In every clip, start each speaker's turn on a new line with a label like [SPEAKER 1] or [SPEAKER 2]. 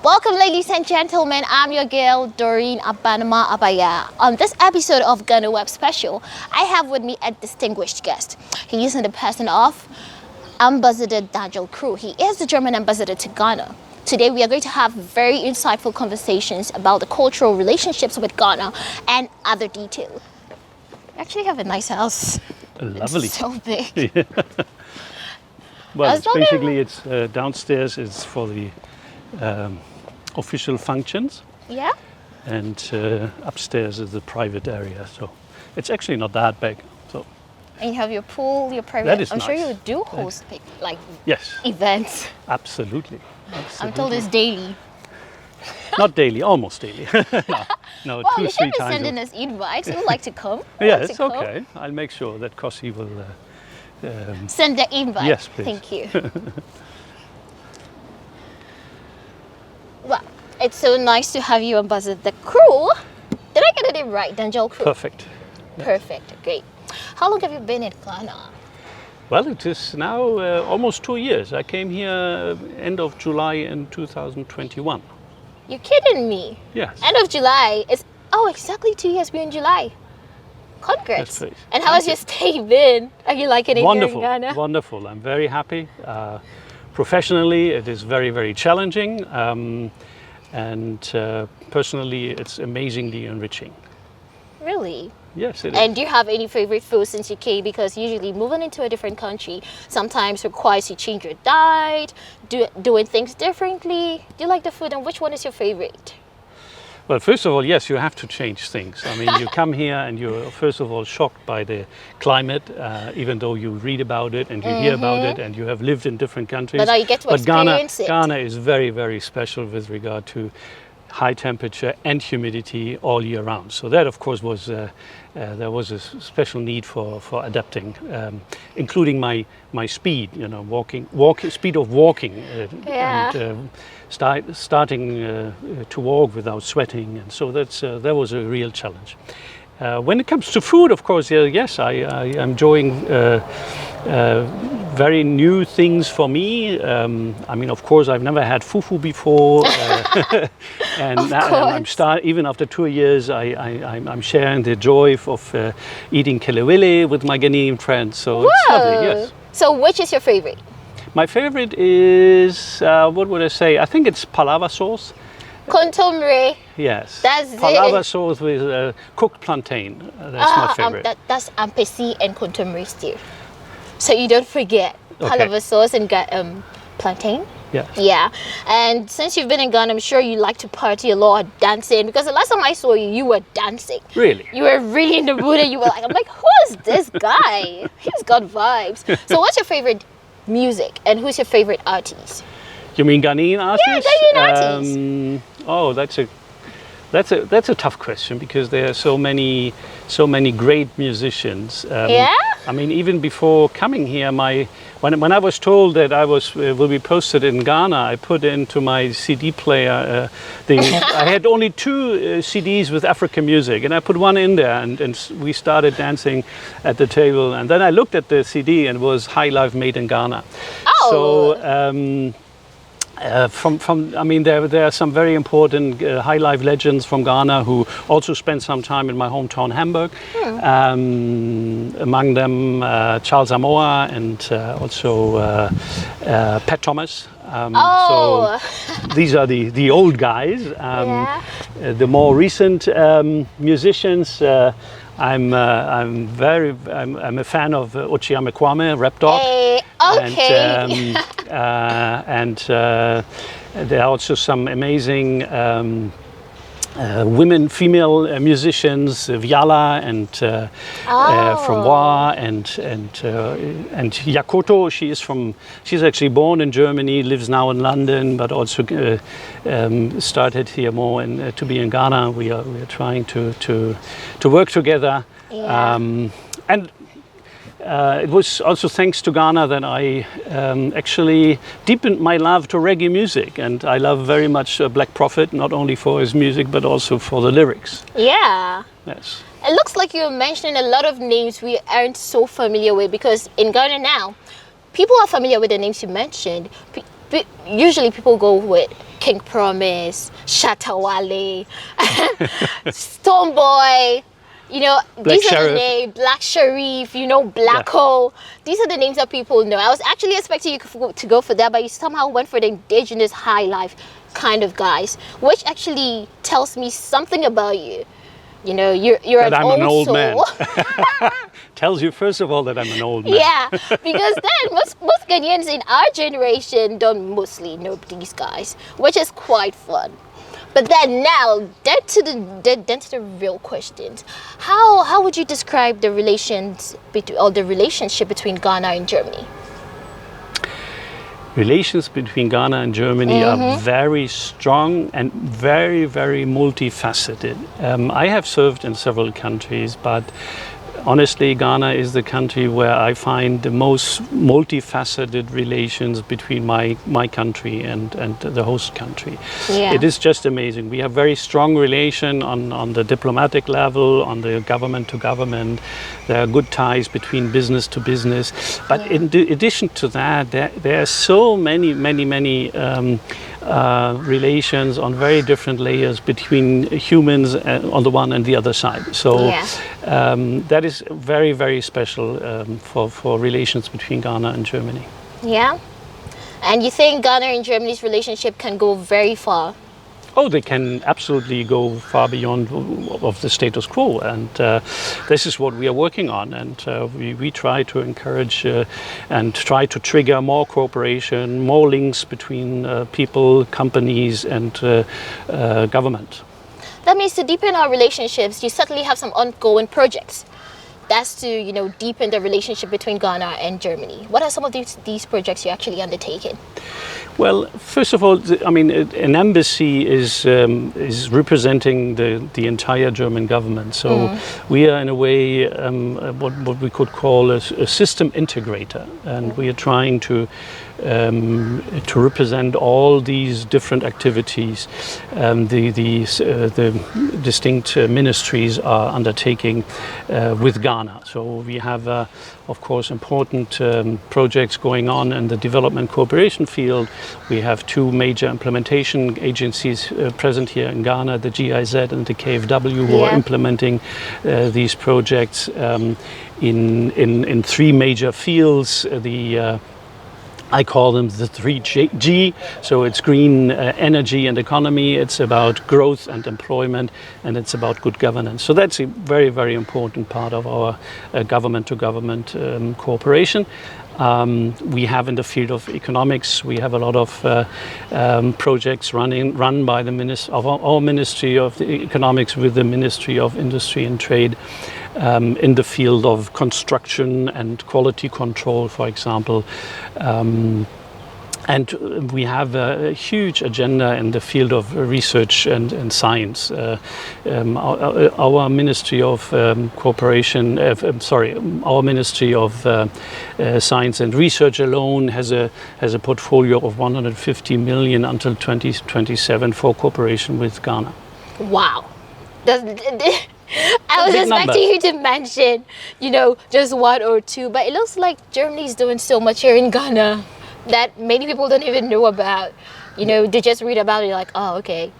[SPEAKER 1] Welcome, ladies and gentlemen. I'm your girl, Doreen Abanema Abayaa. On this episode of GhanaWeb Special, I have with me a distinguished guest. He is in the person of Ambassador Krull. He is the German ambassador to Ghana. Today, we are going to have very insightful conversations about the cultural relationships with Ghana and other details. We actually have a nice house.
[SPEAKER 2] Lovely.
[SPEAKER 1] It's so big.
[SPEAKER 2] Yeah. Well, it's downstairs is for the official functions.
[SPEAKER 1] Yeah.
[SPEAKER 2] And upstairs is the private area. So it's actually not that big. So.
[SPEAKER 1] And you have your pool, your private.
[SPEAKER 2] That is
[SPEAKER 1] I'm
[SPEAKER 2] nice.
[SPEAKER 1] sure you do host
[SPEAKER 2] yes.
[SPEAKER 1] events.
[SPEAKER 2] Absolutely.
[SPEAKER 1] I'm told it's daily.
[SPEAKER 2] Not daily, almost daily. no,
[SPEAKER 1] well,
[SPEAKER 2] 2-3
[SPEAKER 1] you should be
[SPEAKER 2] times.
[SPEAKER 1] sending us invites. You'd like to come?
[SPEAKER 2] Yeah, it's okay. I'll make sure that Kossi will
[SPEAKER 1] send the invite.
[SPEAKER 2] Yes, please.
[SPEAKER 1] Thank you. Well, it's so nice to have you, Ambassador Krull. Did I get it right, Krull?
[SPEAKER 2] Perfect.
[SPEAKER 1] Perfect. Great. How long have you been in Ghana?
[SPEAKER 2] Well, it is now almost 2 years. I came here end of July in 2021.
[SPEAKER 1] You're kidding me?
[SPEAKER 2] Yes.
[SPEAKER 1] End of July. It's exactly 2 years. We're in July. Congrats.
[SPEAKER 2] Yes,
[SPEAKER 1] and how has your stay been? Are you liking it
[SPEAKER 2] wonderful,
[SPEAKER 1] here in Ghana?
[SPEAKER 2] Wonderful. I'm very happy. Professionally, it is very, very challenging. And personally, it's amazingly enriching.
[SPEAKER 1] Really?
[SPEAKER 2] Yes, it is.
[SPEAKER 1] And do you have any favorite food since you came? Because usually moving into a different country sometimes requires you change your diet, doing things differently. Do you like the food, and which one is your favorite?
[SPEAKER 2] Well, first of all, yes, you have to change things. I mean, you come here and you're first of all shocked by the climate, even though you read about it and you hear about it and you have lived in different countries.
[SPEAKER 1] But now you get to experience it.
[SPEAKER 2] Ghana is very, very special with regard to high temperature and humidity all year round. So that, of course, was there was a special need for adapting, including my speed. You know, speed of walking, and starting to walk without sweating, and so that was a real challenge. When it comes to food, of course, yes, I am enjoying very new things for me. I mean, of course, I've never had fufu before, and even after 2 years, I'm sharing the joy of eating kelewele with my Ghanaian friends. So it's lovely, yes.
[SPEAKER 1] So which is your favorite?
[SPEAKER 2] My favorite is, what would I say? I think it's palava sauce.
[SPEAKER 1] Contomere.
[SPEAKER 2] Yes.
[SPEAKER 1] That's
[SPEAKER 2] palava sauce with cooked plantain. That's my favorite.
[SPEAKER 1] That's ampesi and contomere stew. So you don't forget palava sauce and plantain.
[SPEAKER 2] Yes.
[SPEAKER 1] Yeah. And since you've been in Ghana, I'm sure you like to party a lot, dancing. Because the last time I saw you, you were dancing.
[SPEAKER 2] Really?
[SPEAKER 1] You were really in the mood, and you were like, I'm like, who is this guy? He's got vibes. So what's your favorite music, and who's your favorite artist?
[SPEAKER 2] You mean Ghanaian artists?
[SPEAKER 1] Yeah, Ghanaian artists.
[SPEAKER 2] That's a tough question, because there are so many great musicians. I mean, even before coming here, when I was told that I will be posted in Ghana, I put into my CD player I had only 2 CDs with African music, and I put one in there, and we started dancing at the table. And then I looked at the CD, and it was High Life Made in Ghana.
[SPEAKER 1] Oh.
[SPEAKER 2] So. I mean, there are some very important high life legends from Ghana who also spent some time in my hometown Hamburg. Among them, Charles Amoa and also Pat Thomas. So these are the old guys. The more recent musicians. I'm a fan of Ochiame Kwame, Rap Dog.
[SPEAKER 1] Okay.
[SPEAKER 2] And there are also some amazing female musicians, Viala and from Wa, and Yakoto. She's actually born in Germany, lives now in London, but also started here more to be in Ghana. We are trying to work together.
[SPEAKER 1] Yeah.
[SPEAKER 2] And it was also thanks to Ghana that I actually deepened my love to reggae music, and I love very much Black Prophet, not only for his music but also for the lyrics.
[SPEAKER 1] Yeah.
[SPEAKER 2] Yes.
[SPEAKER 1] It looks like you're mentioning a lot of names we aren't so familiar with, because in Ghana now, people are familiar with the names you mentioned. usually people go with King Promise, Shatawale, Stoneboy. You know,
[SPEAKER 2] Black
[SPEAKER 1] these are the
[SPEAKER 2] Sheriff.
[SPEAKER 1] names. Black Sharif, you know, Black Hole. These are the names that people know. I was actually expecting you to go for that, but you somehow went for the indigenous high life kind of guys, which actually tells me something about you. You know, you're
[SPEAKER 2] That I'm an old
[SPEAKER 1] soul.
[SPEAKER 2] man. Tells you, first of all, that I'm an old man.
[SPEAKER 1] Yeah, because then most Ghanaians in our generation don't mostly know these guys, which is quite fun. But then now, then to the real questions. How would you describe the the relationship between Ghana and Germany?
[SPEAKER 2] Relations between Ghana and Germany are very strong and very, very multifaceted. I have served in several countries, but honestly, Ghana is the country where I find the most multifaceted relations between my country and the host country.
[SPEAKER 1] Yeah.
[SPEAKER 2] It is just amazing. We have very strong relation on the diplomatic level, on the government to government. There are good ties between business to business. But in addition to that, there are so many relations on very different layers between humans on the one and the other side. So that is very, very special for relations between Ghana and Germany.
[SPEAKER 1] Yeah? And you think Ghana and Germany's relationship can go very far?
[SPEAKER 2] Oh, they can absolutely go far beyond of the status quo, and this is what we are working on. And we try to encourage and try to trigger more cooperation, more links between people, companies, and government.
[SPEAKER 1] That means to deepen our relationships, you certainly have some ongoing projects. That's to, you know, deepen the relationship between Ghana and Germany. What are some of these projects you're actually undertaking?
[SPEAKER 2] Well, first of all, I mean, an embassy is representing the entire German government. So we are, in a way, what we could call a system integrator, and we are trying to represent all these different activities the distinct ministries are undertaking with Ghana. So we have, of course, important projects going on in the development cooperation field. We have two major implementation agencies present here in Ghana, the GIZ and the KfW, who are implementing these projects in three major fields. I call them the 3G, so it's green energy and economy, it's about growth and employment, and it's about good governance. So that's a very, very important part of our government-to-government cooperation. We have in the field of economics, we have a lot of projects run by the our Ministry of Economics with the Ministry of Industry and Trade in the field of construction and quality control, for example. And we have a huge agenda in the field of research and science. Our Ministry of our Ministry of Science and Research alone has a portfolio of 150 million until 2027 for cooperation with Ghana.
[SPEAKER 1] Wow. I was expecting you to mention, you know, just one or two, but it looks like Germany's doing so much here in Ghana that many people don't even know about. You know, they just read about it like, oh, okay,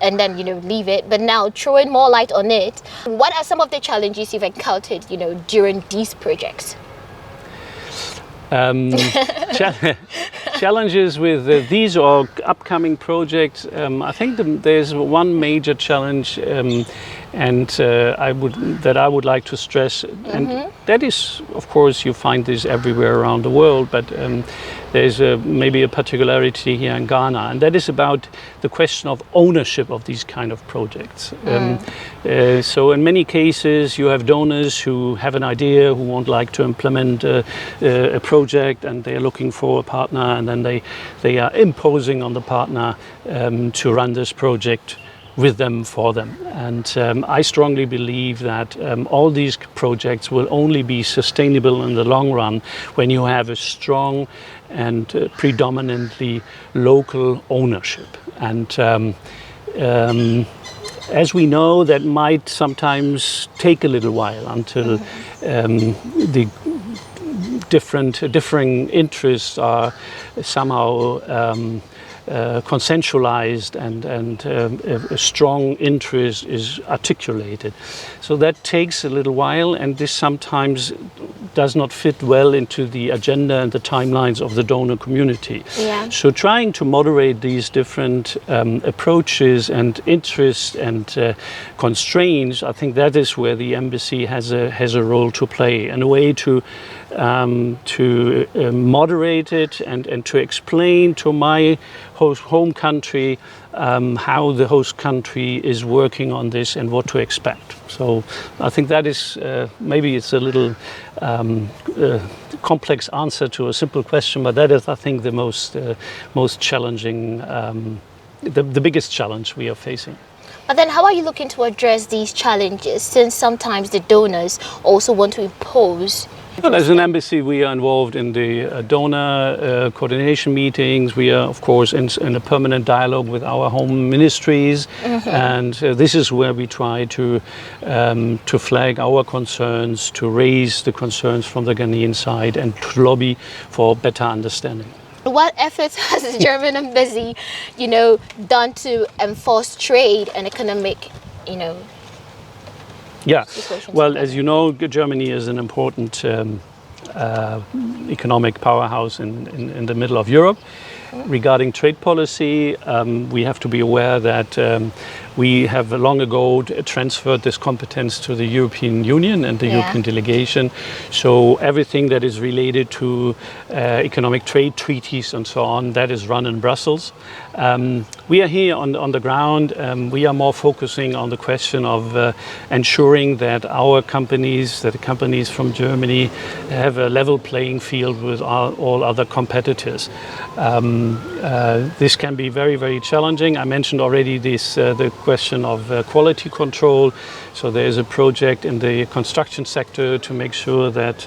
[SPEAKER 1] and then, you know, leave it. But now throwing more light on it, what are some of the challenges you've encountered, you know, during these projects?
[SPEAKER 2] Challenges with these or upcoming projects. I think there's one major challenge, and I would like to stress, and that is, of course, you find this everywhere around the world, but there's maybe a particularity here in Ghana, and that is about the question of ownership of these kind of projects. So in many cases, you have donors who have an idea, who would like to implement a project, and they're looking for a partner, and then they are imposing on the partner to run this project with them, for them. And I strongly believe that all these projects will only be sustainable in the long run when you have a strong and predominantly local ownership. And as we know, that might sometimes take a little while until the differing interests are somehow consensualized and a strong interest is articulated. So that takes a little while, and this sometimes does not fit well into the agenda and the timelines of the donor community.
[SPEAKER 1] Yeah.
[SPEAKER 2] So trying to moderate these different approaches and interests and constraints, I think that is where the embassy has a role to play, and a way to moderate it and to explain to my home country how the host country is working on this and what to expect. So I think that is maybe it's a little complex answer to a simple question, but that is, I think, the most challenging, the biggest challenge we are facing.
[SPEAKER 1] But then how are you looking to address these challenges, since sometimes the donors also want to impose?
[SPEAKER 2] Well, as an embassy, we are involved in the donor coordination meetings. We are, of course, in a permanent dialogue with our home ministries, and this is where we try to flag our concerns, to raise the concerns from the Ghanaian side, and to lobby for better understanding.
[SPEAKER 1] What efforts has the German embassy, done to enforce trade and economic,
[SPEAKER 2] Yeah, well, as you know, Germany is an important economic powerhouse in the middle of Europe. Regarding trade policy, we have to be aware that we have long ago transferred this competence to the European Union and the European delegation. So everything that is related to economic trade treaties and so on, that is run in Brussels. We are here on the ground. We are more focusing on the question of ensuring that our companies, that the companies from Germany have a level playing field with all other competitors. This can be very, very challenging. I mentioned already the question of quality control. So there is a project in the construction sector to make sure that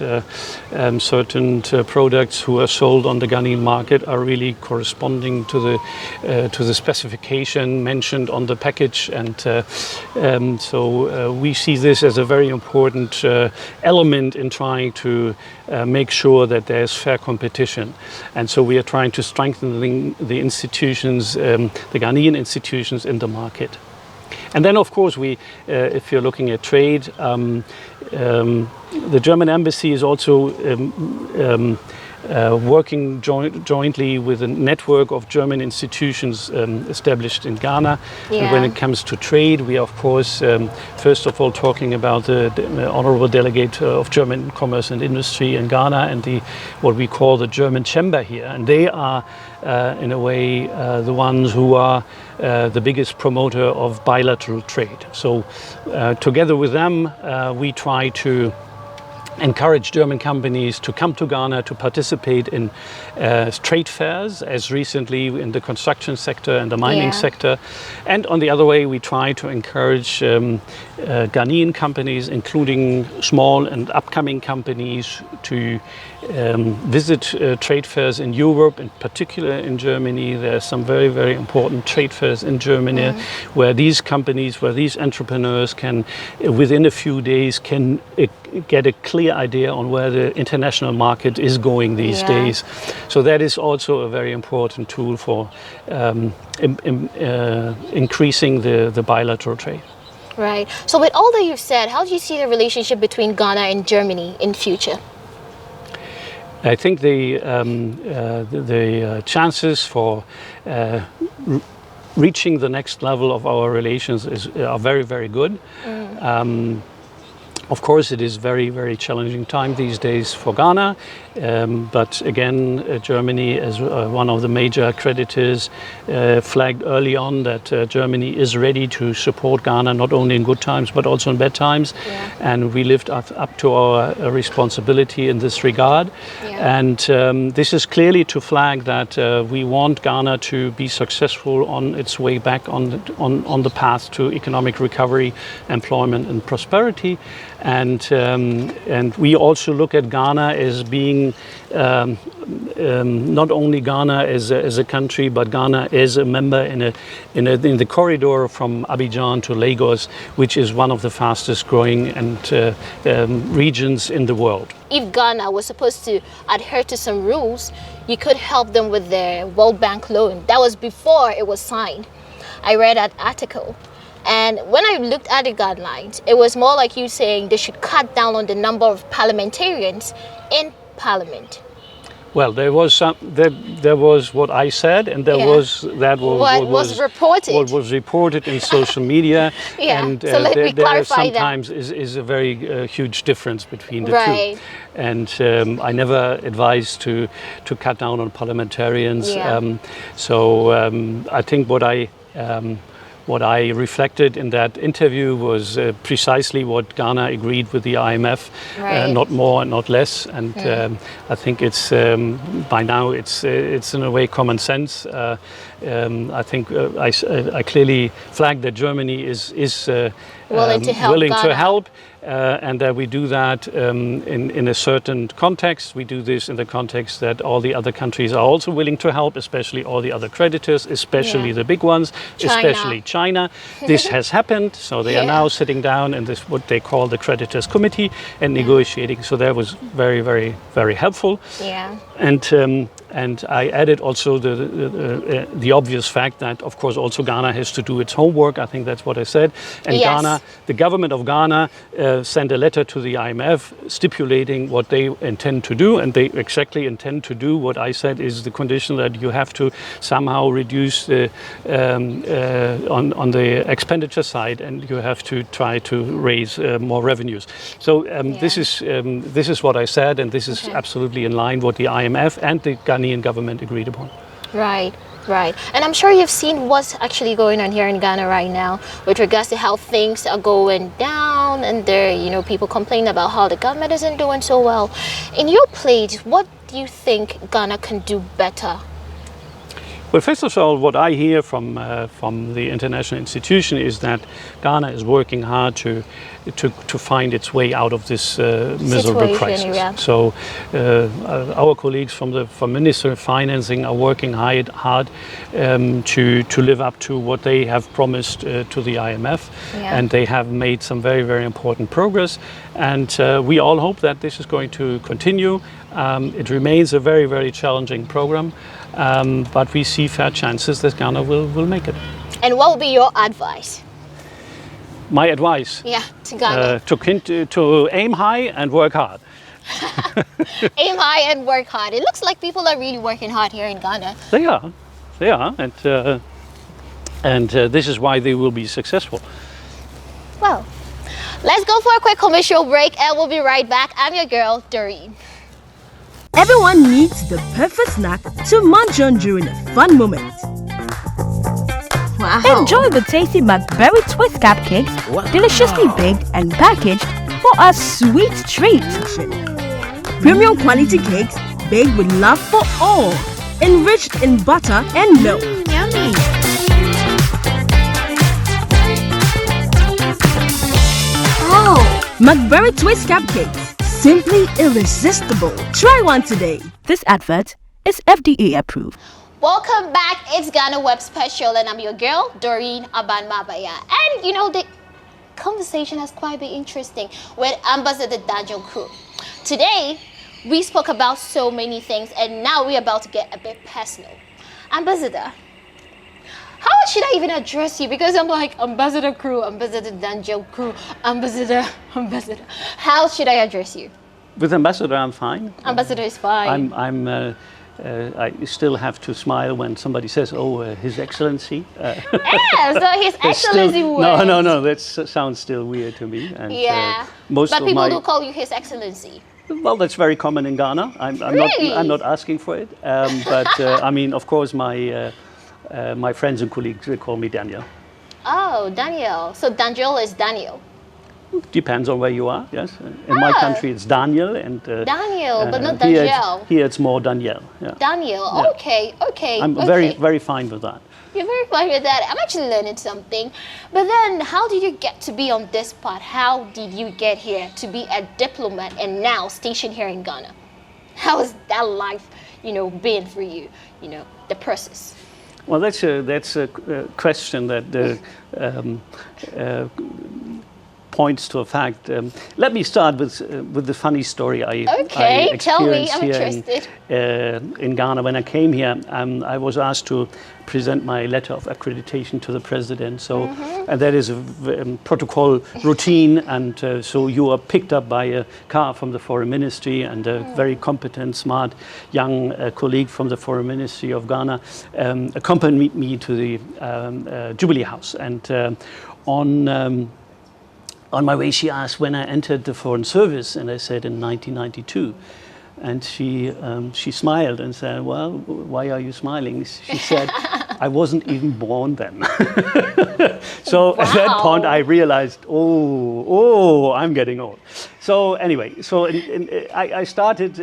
[SPEAKER 2] certain products who are sold on the Ghanaian market are really corresponding to the specification mentioned on the package. And so we see this as a very important element in trying to make sure that there's fair competition. And so we are trying to strengthen the institutions, the Ghanaian institutions in the market. And then, of course, if you're looking at trade, the German embassy is also working jointly with a network of German institutions established in Ghana. And when it comes to trade, we are, of course, first of all, talking about the Honorable Delegate of German Commerce and Industry in Ghana and what we call the German Chamber here. And they are, in a way, the ones who are the biggest promoter of bilateral trade. So together with them, we try to encourage German companies to come to Ghana to participate in trade fairs, as recently in the construction sector and the mining sector. And on the other way, we try to encourage Ghanaian companies, including small and upcoming companies, to visit trade fairs in Europe, in particular in Germany. There are some very, very important trade fairs in Germany where these companies, where these entrepreneurs can, within a few days, can get a clear idea on where the international market is going these days. So that is also a very important tool for increasing the bilateral trade.
[SPEAKER 1] Right. So with all that you've said, how do you see the relationship between Ghana and Germany in future?
[SPEAKER 2] I think the chances for reaching the next level of our relations are very, very good. Of course, it is very, very challenging time these days for Ghana, but again, Germany, as one of the major creditors, flagged early on that Germany is ready to support Ghana, not only in good times, but also in bad times. And we lived up to our responsibility in this regard. And this is clearly to flag that we want Ghana to be successful on its way back on the path to economic recovery, employment and prosperity. and we also look at Ghana as being not only Ghana as a country, but Ghana as a member in the corridor from Abidjan to Lagos, which is one of the fastest growing and regions in the world.
[SPEAKER 1] If Ghana was supposed to adhere to some rules, you could help them with their World Bank loan. That was before it was signed. I read that article. And when I looked at the guidelines, it was more like you saying they should cut down on the number of parliamentarians in parliament.
[SPEAKER 2] Well, there was what I said, and there was what was reported. What was reported in social media, and
[SPEAKER 1] so let me
[SPEAKER 2] there
[SPEAKER 1] clarify
[SPEAKER 2] sometimes
[SPEAKER 1] that.
[SPEAKER 2] is a very huge difference between the
[SPEAKER 1] Right.
[SPEAKER 2] two. And I never advise to cut down on parliamentarians. I think what I reflected in that interview was precisely what Ghana agreed with the IMF, not more and not less. And I think it's by now it's in a way common sense. I think I clearly flagged that Germany is
[SPEAKER 1] willing to help.
[SPEAKER 2] And that we do that in a certain context. We do this in the context that all the other countries are also willing to help, especially all the other creditors, especially the big ones, especially China. This has happened, so they are now sitting down in this what they call the creditors committee and negotiating. So that was very, very, very helpful.
[SPEAKER 1] Yeah.
[SPEAKER 2] And I added also the obvious fact that, of course, also Ghana has to do its homework. I think that's what I said. And Ghana, the government of Ghana, sent a letter to the IMF stipulating what they intend to do, and they exactly intend to do what I said is the condition that you have to somehow reduce the on the expenditure side, and you have to try to raise more revenues. So this is what I said, and this is absolutely in line what the IMF and the Ghanaian government agreed upon.
[SPEAKER 1] Right. Right. And I'm sure you've seen what's actually going on here in Ghana right now with regards to how things are going down, and there, people complain about how the government isn't doing so well. In your place, what do you think Ghana can do better?
[SPEAKER 2] Well, first of all, what I hear from the international institution is that Ghana is working hard to find its way out of this miserable crisis. Yeah. So our colleagues from Ministry of Financing are working hard to live up to what they have promised to the IMF, and they have made some very, very important progress. And we all hope that this is going to continue. It remains a very, very challenging program, but we see fair chances that Ghana will make it.
[SPEAKER 1] And what will be your advice?
[SPEAKER 2] My advice?
[SPEAKER 1] To Ghana.
[SPEAKER 2] To aim high and work hard.
[SPEAKER 1] Aim high and work hard. It looks like people are really working hard here in Ghana.
[SPEAKER 2] They are, and this is why they will be successful.
[SPEAKER 1] Well, let's go for a quick commercial break, and we'll be right back. I'm your girl, Doreen.
[SPEAKER 3] Everyone needs the perfect snack to munch on during a fun moment.
[SPEAKER 4] Wow. Enjoy the tasty McBerry Twist cupcakes, deliciously baked and packaged for a sweet treat.
[SPEAKER 3] Premium quality cakes baked with love for all, enriched in butter and milk.
[SPEAKER 4] Yummy.
[SPEAKER 3] McBerry Twist cupcakes. Simply irresistible. Try one today.
[SPEAKER 4] This advert is FDA approved.
[SPEAKER 1] Welcome back. It's GhanaWeb Special, and I'm your girl, Doreen Abayaa. And the conversation has quite been interesting with Ambassador Daniel Krull. Today, we spoke about so many things, and now we're about to get a bit personal. Ambassador, how should I even address you? Because I'm like, Ambassador Krull, Ambassador Daniel Krull, Ambassador. How should I address you?
[SPEAKER 2] With Ambassador, I'm fine.
[SPEAKER 1] Ambassador is fine.
[SPEAKER 2] I still have to smile when somebody says, "Oh, His Excellency."
[SPEAKER 1] So His Excellency.
[SPEAKER 2] No, that sounds still weird to me. And,
[SPEAKER 1] but people do call you His Excellency.
[SPEAKER 2] Well, that's very common in Ghana. I'm not asking for it, but I mean, of course, my friends and colleagues call me Daniel.
[SPEAKER 1] Oh, Daniel. So Daniel is Daniel.
[SPEAKER 2] Depends on where you are, yes. In my country, it's Daniel. And,
[SPEAKER 1] Daniel, but not
[SPEAKER 2] here
[SPEAKER 1] Danielle.
[SPEAKER 2] here it's more Danielle. Yeah.
[SPEAKER 1] Daniel,
[SPEAKER 2] Yeah.
[SPEAKER 1] okay, okay.
[SPEAKER 2] I'm
[SPEAKER 1] okay.
[SPEAKER 2] very fine with that.
[SPEAKER 1] You're very fine with that. I'm actually learning something. But then, how did you get to be on this part? How did you get here to be a diplomat and now stationed here in Ghana? How has that life, been for you? The process.
[SPEAKER 2] Well, that's a question that points to a fact. Let me start with the funny story I
[SPEAKER 1] Okay, tell me.
[SPEAKER 2] experienced
[SPEAKER 1] I'm
[SPEAKER 2] here
[SPEAKER 1] interested.
[SPEAKER 2] in Ghana. When I came here, I was asked to present my letter of accreditation to the president. So, and that is a protocol routine, and so you are picked up by a car from the foreign ministry, and a very competent, smart, young colleague from the foreign ministry of Ghana accompanied me to the Jubilee House, and on my way, she asked when I entered the Foreign Service, and I said in 1992. And she smiled and said, "Well, why are you smiling?" She said, "I wasn't even born then." So at that point, I realized, oh, I'm getting old. So anyway, I started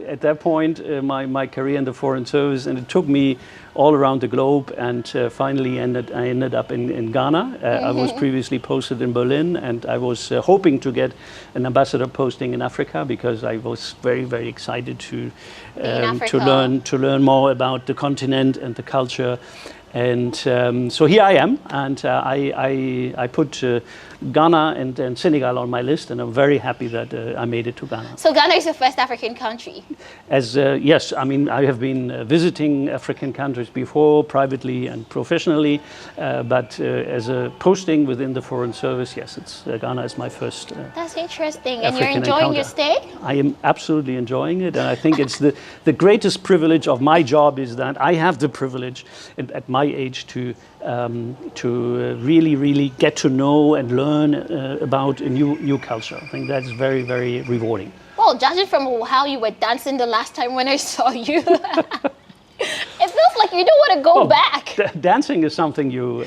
[SPEAKER 2] at that point my career in the Foreign Service, and it took me all around the globe, and finally I ended up in Ghana. I was previously posted in Berlin, and I was hoping to get an ambassador posting in Africa, because I was very excited to learn more about the continent and the culture. And so here I am, and I put Ghana and Senegal on my list, and I'm very happy that I made it to Ghana.
[SPEAKER 1] So Ghana is your first African country?
[SPEAKER 2] Yes, I mean, I have been visiting African countries before, privately and professionally, but as a posting within the Foreign Service, yes, Ghana is my first.
[SPEAKER 1] That's interesting.
[SPEAKER 2] And
[SPEAKER 1] you're enjoying your stay?
[SPEAKER 2] I am absolutely enjoying it, and I think it's the greatest privilege of my job is that I have the privilege at my age to really get to know and learn about a new culture. I think that's very rewarding.
[SPEAKER 1] Well, judging from how you were dancing the last time when I saw you, it feels like you don't want to go back.
[SPEAKER 2] Dancing is something you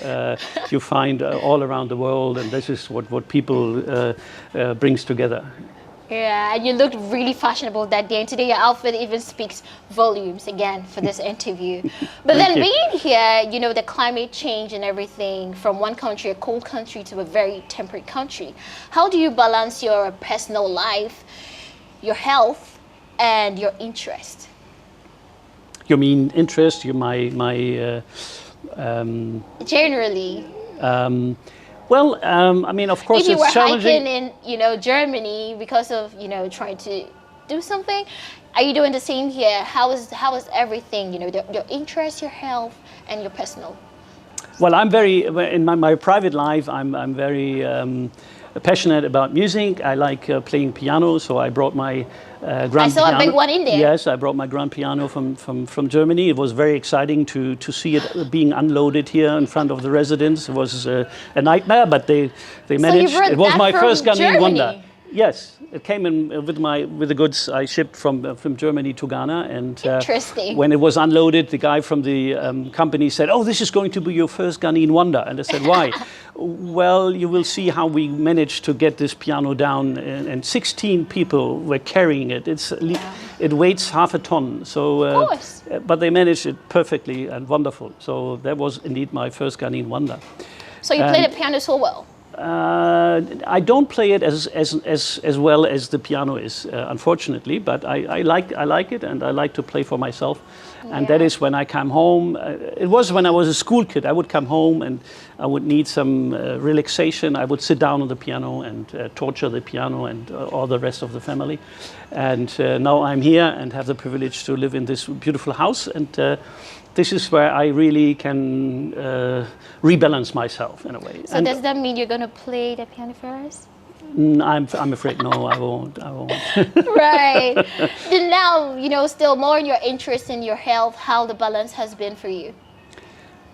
[SPEAKER 2] find all around the world, and this is what people brings together.
[SPEAKER 1] Yeah, and you looked really fashionable that day, and today your outfit even speaks volumes again for this interview. But then being here, the climate change and everything, from one country, a cold country, to a very temperate country. How do you balance your personal life, your health, and your interest?
[SPEAKER 2] You mean interest?
[SPEAKER 1] Generally.
[SPEAKER 2] Well, I mean, of course,
[SPEAKER 1] if you were
[SPEAKER 2] it's challenging.
[SPEAKER 1] hiking in, Germany because of, trying to do something, are you doing the same here? How is everything, your interest, your health, and your personal?
[SPEAKER 2] Well, I'm very, in my private life, I'm very passionate about music. I like playing piano, so I brought my grand piano.
[SPEAKER 1] I saw a big one in there.
[SPEAKER 2] Yes, I brought my grand piano from Germany. It was very exciting to see it being unloaded here in front of the residents. It was a nightmare, but they managed.
[SPEAKER 1] So you
[SPEAKER 2] it was my first Ghanaian wonder. Yes, it came in with the goods I shipped from Germany to Ghana, and
[SPEAKER 1] interesting.
[SPEAKER 2] When it was unloaded, the guy from the company said, "Oh, this is going to be your first Ghanaian wonder." And I said, "Why?" "Well, you will see how we managed to get this piano down, and 16 people were carrying it. It weighs half a ton. So,
[SPEAKER 1] of course.
[SPEAKER 2] But they managed it perfectly and wonderful. So that was indeed my first Ghanaian wonder.
[SPEAKER 1] So you played the piano so well.
[SPEAKER 2] I don't play it as well as the piano is, unfortunately, but I like it, and I like to play for myself. Yeah. And that is when I come home. It was when I was a school kid. I would come home and I would need some relaxation. I would sit down on the piano and torture the piano and all the rest of the family. And now I'm here and have the privilege to live in this beautiful house, and this is where I really can rebalance myself in a way.
[SPEAKER 1] So does that mean you're going to play the piano for us?
[SPEAKER 2] I'm afraid no, I won't.
[SPEAKER 1] Right. Then now, still more in your interest in your health, how the balance has been for you.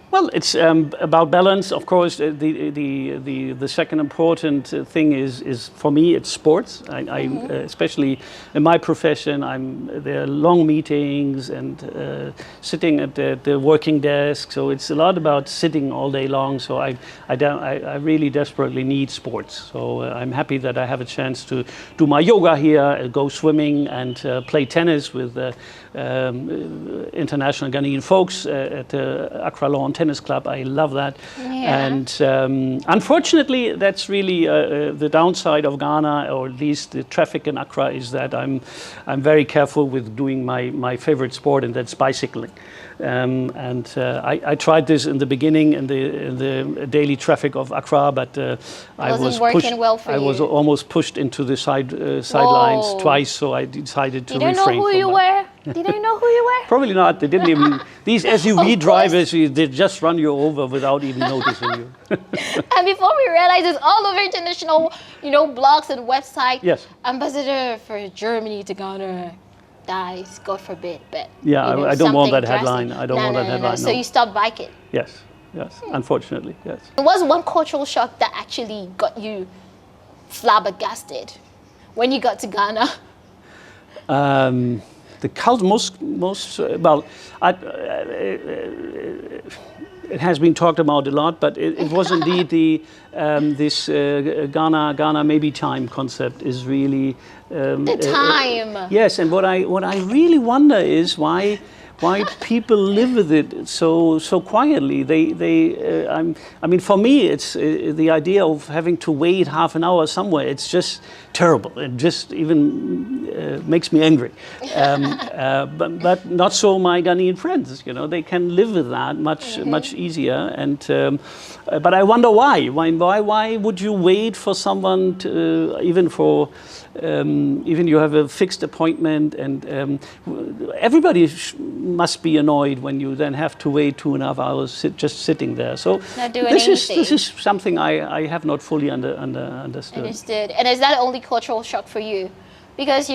[SPEAKER 2] Well, it's about balance, of course. The second important thing is for me it's sports. Especially in my profession, there are long meetings and sitting at the working desk. So it's a lot about sitting all day long. So I really desperately need sports. So I'm happy that I have a chance to do my yoga here, go swimming, and play tennis with international Ghanaian folks at the Accra Lawn Tennis Club. I love that.
[SPEAKER 1] Yeah.
[SPEAKER 2] And unfortunately, that's really the downside of Ghana, or at least the traffic in Accra, is that I'm very careful with doing my favorite sport, and that's bicycling. I tried this in the beginning in the daily traffic of Accra, but I was
[SPEAKER 1] working well for
[SPEAKER 2] I was
[SPEAKER 1] you.
[SPEAKER 2] almost pushed into the sidelines twice, so I decided to refrain.
[SPEAKER 1] You don't know who you were? Did they know who you were?
[SPEAKER 2] Probably not. They didn't even. These SUV drivers, they just run you over without even noticing you.
[SPEAKER 1] And before we realize it's all over international, blogs and websites.
[SPEAKER 2] Yes.
[SPEAKER 1] Ambassador for Germany to Ghana dies, God forbid. But
[SPEAKER 2] yeah, I don't want that headline.
[SPEAKER 1] Drastic.
[SPEAKER 2] I don't want that headline.
[SPEAKER 1] So you stopped biking.
[SPEAKER 2] Yes. Unfortunately, yes.
[SPEAKER 1] What's one cultural shock that actually got you flabbergasted when you got to Ghana?
[SPEAKER 2] The most well, it has been talked about a lot, but it was indeed this Ghana maybe time concept is really
[SPEAKER 1] The time.
[SPEAKER 2] yes, and what I really wonder is why people live with it so quietly. I mean, for me, it's the idea of having to wait half an hour somewhere. It's just terrible. It just even makes me angry. But not so my Ghanaian friends. They can live with that much easier. And but I wonder why. Why would you wait for someone to even you have a fixed appointment, and everybody must be annoyed when you then have to wait 2.5 hours just sitting there. So
[SPEAKER 1] not doing
[SPEAKER 2] this
[SPEAKER 1] anything.
[SPEAKER 2] is something I have not fully understood.
[SPEAKER 1] Understood. And is that the only cultural shock for you? Because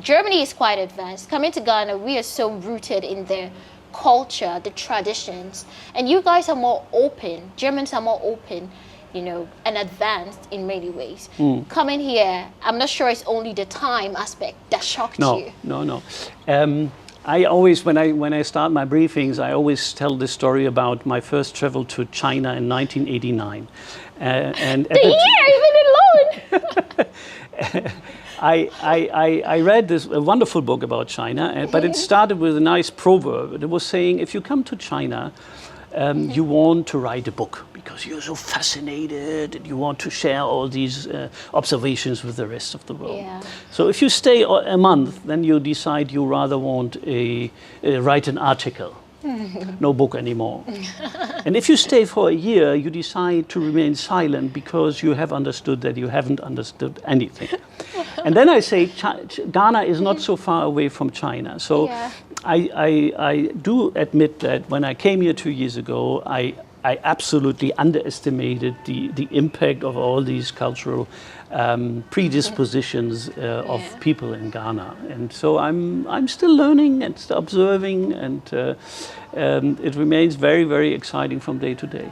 [SPEAKER 1] Germany is quite advanced. Coming to Ghana, we are so rooted in their culture, the traditions, and you guys are more open. Germans are more open, and advanced in many ways. Coming here, I'm not sure it's only the time aspect that shocked you.
[SPEAKER 2] No. I always, when I start my briefings, I always tell the story about my first travel to China in 1989. And
[SPEAKER 1] the year, even alone.
[SPEAKER 2] I read a wonderful book about China, but it started with a nice proverb. It was saying, if you come to China, you want to write a book because you're so fascinated and you want to share all these observations with the rest of the world.
[SPEAKER 1] Yeah.
[SPEAKER 2] So if you stay a month, then you decide you rather want write an article. No book anymore. And if you stay for a year, you decide to remain silent because you have understood that you haven't understood anything. And then I say, Ghana is not so far away from China. So
[SPEAKER 1] Yeah.
[SPEAKER 2] I do admit that when I came here 2 years ago, I absolutely underestimated the impact of all these cultural predispositions of people in Ghana. And so I'm still learning and still observing, and it remains very, very exciting from day to day.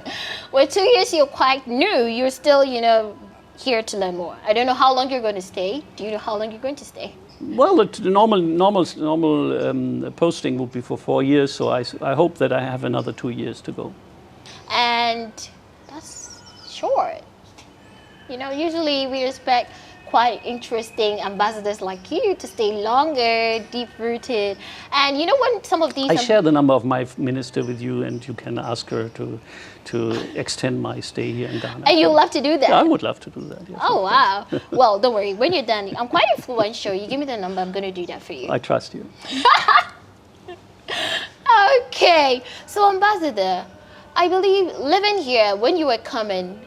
[SPEAKER 1] Well, 2 years you're quite new. You're still, here to learn more. I don't know how long you're going to stay. Do you know how long you're going to stay?
[SPEAKER 2] Well, the normal posting would be for 4 years, so I hope that I have another 2 years to go.
[SPEAKER 1] And that's short. Usually we expect quite interesting ambassadors like you to stay longer, deep-rooted. And when some of these...
[SPEAKER 2] I share the number of my minister with you, and you can ask her to extend my stay here in Ghana.
[SPEAKER 1] And you love to do that?
[SPEAKER 2] Yeah, I would love to do that. Yes,
[SPEAKER 1] Oh, wow. Well, don't worry. When you're done, I'm quite influential. You give me the number, I'm going to do that for you.
[SPEAKER 2] I trust you.
[SPEAKER 1] Okay. So, Ambassador, I believe living here, when you were coming,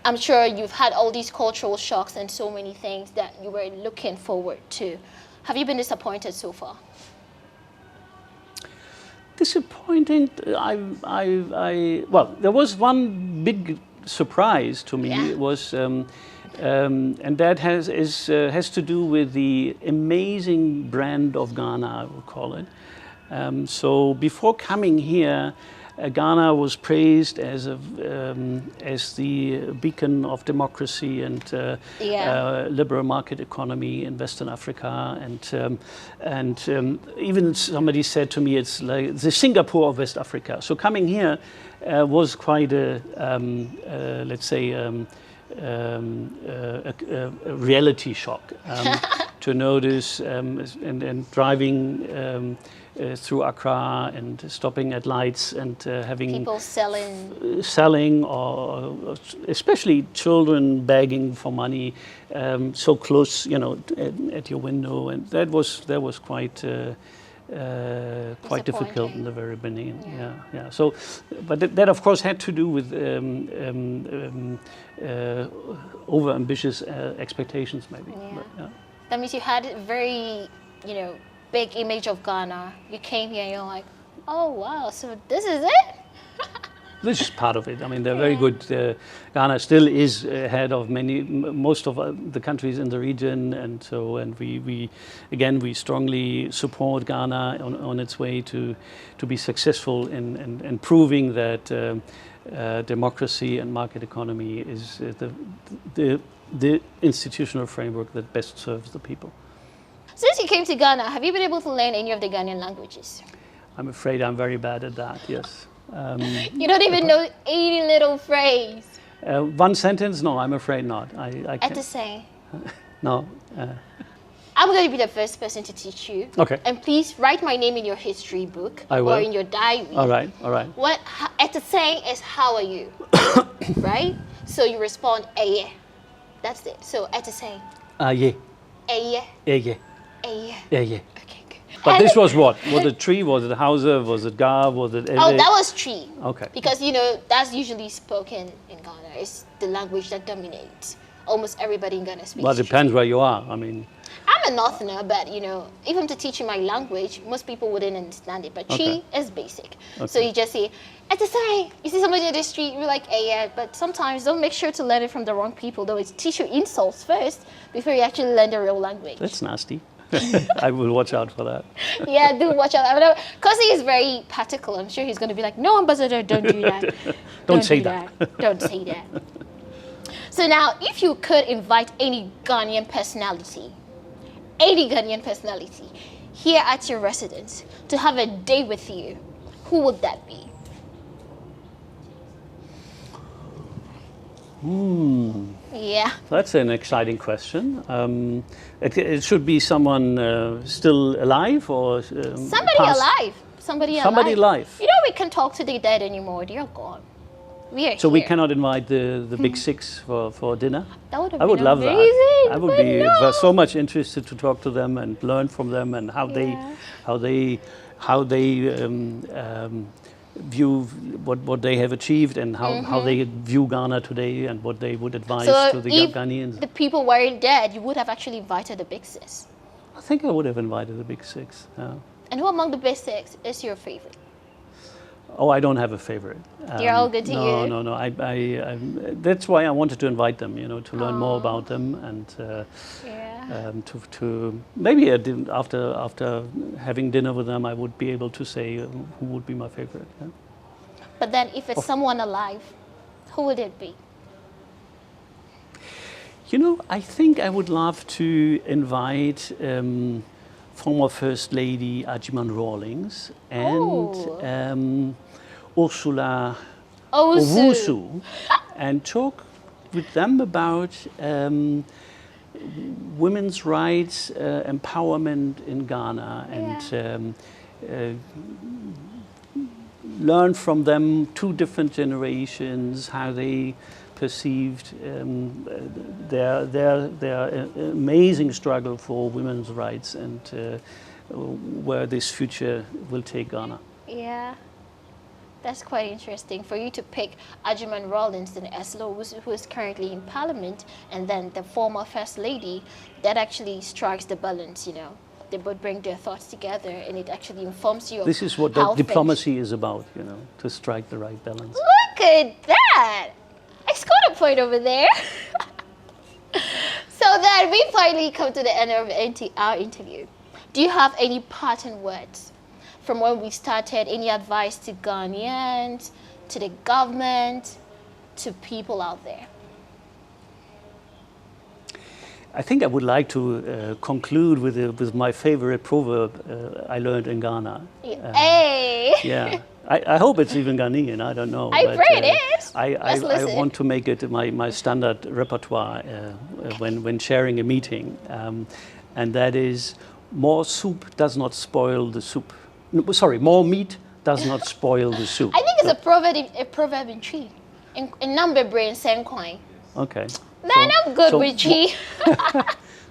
[SPEAKER 1] I'm sure you've had all these cultural shocks and so many things that you were looking forward to. Have you been disappointed so far?
[SPEAKER 2] Disappointing. Well, there was one big surprise to me.
[SPEAKER 1] Yeah.
[SPEAKER 2] It was, and that has to do with the amazing brand of Ghana, I would call it. So before coming here, Ghana was praised as the beacon of democracy and liberal market economy in Western Africa, and even somebody said to me, it's like the Singapore of West Africa. So coming here was quite a let's say a reality shock to notice, and driving through Accra and stopping at lights and having
[SPEAKER 1] people
[SPEAKER 2] selling, or especially children begging for money, so close, you know, at your window, and that was quite difficult in the very beginning. Yeah. So, but that of course had to do with over-ambitious expectations, maybe.
[SPEAKER 1] Yeah.
[SPEAKER 2] But,
[SPEAKER 1] That means you had a very, you know, big image of Ghana. You came here and you're like, oh wow, so this is it?
[SPEAKER 2] This is part of it. I mean, they're very good. Ghana still is ahead of most of the countries in the region, and we strongly support Ghana on its way to be successful in proving that democracy and market economy is the institutional framework that best serves the people.
[SPEAKER 1] Since you came to Ghana, have you been able to learn any of the Ghanaian languages?
[SPEAKER 2] I'm afraid I'm very bad at that, yes.
[SPEAKER 1] You don't even know any little phrase.
[SPEAKER 2] One sentence? No, I'm afraid not. I can't.
[SPEAKER 1] At the same.
[SPEAKER 2] No.
[SPEAKER 1] I'm going to be the first person to teach you.
[SPEAKER 2] Okay.
[SPEAKER 1] And please write my name in your history book.
[SPEAKER 2] I will.
[SPEAKER 1] Or in your diary.
[SPEAKER 2] All right.
[SPEAKER 1] What at the saying is how are you? Right? So you respond, yeah. That's it. So at the saying.
[SPEAKER 2] Yeah.
[SPEAKER 1] Yeah.
[SPEAKER 2] Yeah.
[SPEAKER 1] Okay, good.
[SPEAKER 2] But
[SPEAKER 1] And
[SPEAKER 2] this was what? Was it tree? Was it Hausa? Was it Ga? Was it?
[SPEAKER 1] oh, that was tree.
[SPEAKER 2] Okay.
[SPEAKER 1] Because, you know, that's usually spoken in Ghana. It's the language that dominates. Almost everybody in Ghana speaks
[SPEAKER 2] Well, it depends where you are. I mean.
[SPEAKER 1] I'm a northerner, but, you know, even to teach you my language, most people wouldn't understand it. But
[SPEAKER 2] Okay.
[SPEAKER 1] Chi is basic.
[SPEAKER 2] Okay.
[SPEAKER 1] So you just say, at the sign, you see somebody in the street, you're like, hey, yeah. But sometimes don't make sure to learn it from the wrong people, though. It's teach you insults first before you actually learn the real language.
[SPEAKER 2] That's nasty. I will watch out for that.
[SPEAKER 1] Yeah, do watch out. Because he is very particular. I'm sure he's going to be like, no, ambassador, don't do that.
[SPEAKER 2] Don't say that.
[SPEAKER 1] Don't say that. So now, if you could invite any Ghanaian personality here at your residence to have a day with you, who would that be? Yeah.
[SPEAKER 2] That's an exciting question. It should be someone still alive or
[SPEAKER 1] Somebody
[SPEAKER 2] past?
[SPEAKER 1] alive. Somebody
[SPEAKER 2] alive.
[SPEAKER 1] You know, we can't talk to the dead anymore. They're gone. We are
[SPEAKER 2] So
[SPEAKER 1] here.
[SPEAKER 2] we cannot invite the big six for dinner?
[SPEAKER 1] That would have
[SPEAKER 2] I would
[SPEAKER 1] been
[SPEAKER 2] love
[SPEAKER 1] amazing,
[SPEAKER 2] that. I would
[SPEAKER 1] but
[SPEAKER 2] be
[SPEAKER 1] no.
[SPEAKER 2] so much interested to talk to them and learn from them and how they view what they have achieved and how they view Ghana today and what they would advise to the
[SPEAKER 1] if
[SPEAKER 2] Ghanaians.
[SPEAKER 1] the people weren't dead, you would have actually invited the big six.
[SPEAKER 2] I think I would have invited the big six.
[SPEAKER 1] And who among the big six is your favorite?
[SPEAKER 2] Oh, I don't have a favorite.
[SPEAKER 1] They're all good to you?
[SPEAKER 2] No. That's why I wanted to invite them, you know, to learn more about them and to maybe after having dinner with them, I would be able to say who would be my favorite. Yeah?
[SPEAKER 1] But then if it's someone alive, who would it be?
[SPEAKER 2] You know, I think I would love to invite former First Lady Ajiman Rawlings and Ursula Owusu and talk with them about women's rights, empowerment in Ghana, and learn from them two different generations, how they perceived their amazing struggle for women's rights and where this future will take Ghana.
[SPEAKER 1] Yeah, that's quite interesting for you to pick Ajiman Rawlings and Eslo, who is currently in Parliament, and then the former First Lady. That actually strikes the balance, you know. They both bring their thoughts together, and it actually informs you of
[SPEAKER 2] This is what diplomacy is about, you know, to strike the right balance.
[SPEAKER 1] Look at that! I scored a point over there. So then we finally come to the end of our interview. Do you have any parting words from when we started, any advice to Ghanaians, to the government, to people out there?
[SPEAKER 2] I think I would like to conclude with my favorite proverb I learned in Ghana.
[SPEAKER 1] Hey!
[SPEAKER 2] Yeah, I hope it's even Ghanaian, I don't know.
[SPEAKER 1] I pray it is. Let's
[SPEAKER 2] I
[SPEAKER 1] listen.
[SPEAKER 2] want to make it my standard repertoire when sharing a meeting. And that is, more soup does not spoil the soup. No, sorry, more meat does not spoil the soup.
[SPEAKER 1] I think it's a proverb in Chi. In number brain, same coin.
[SPEAKER 2] Okay.
[SPEAKER 1] Man, I'm good with Chi.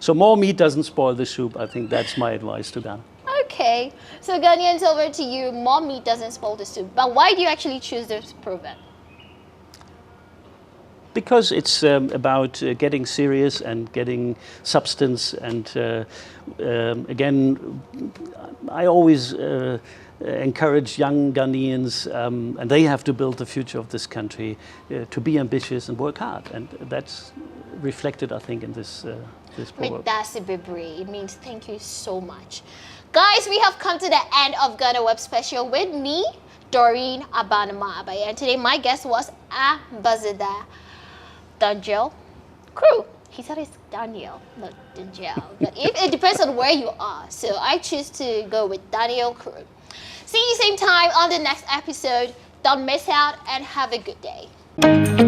[SPEAKER 2] So more meat doesn't spoil the soup. I think that's my advice to Ghana.
[SPEAKER 1] Okay, so Ghanaians, over to you. More meat doesn't spoil the soup. But why do you actually choose this proverb?
[SPEAKER 2] Because it's about getting serious and getting substance. And again, I always encourage young Ghanaians, and they have to build the future of this country, to be ambitious and work hard. And that's reflected, I think, in this proverb.
[SPEAKER 1] It means thank you so much. Guys, we have come to the end of GhanaWeb Special with me, Doreen, Abanema, Abayaa. And today my guest was Abayaa Daniel Krull. He said it's Daniel, not Daniel. But it depends on where you are. So I choose to go with Daniel Krull. See you same time on the next episode. Don't miss out and have a good day.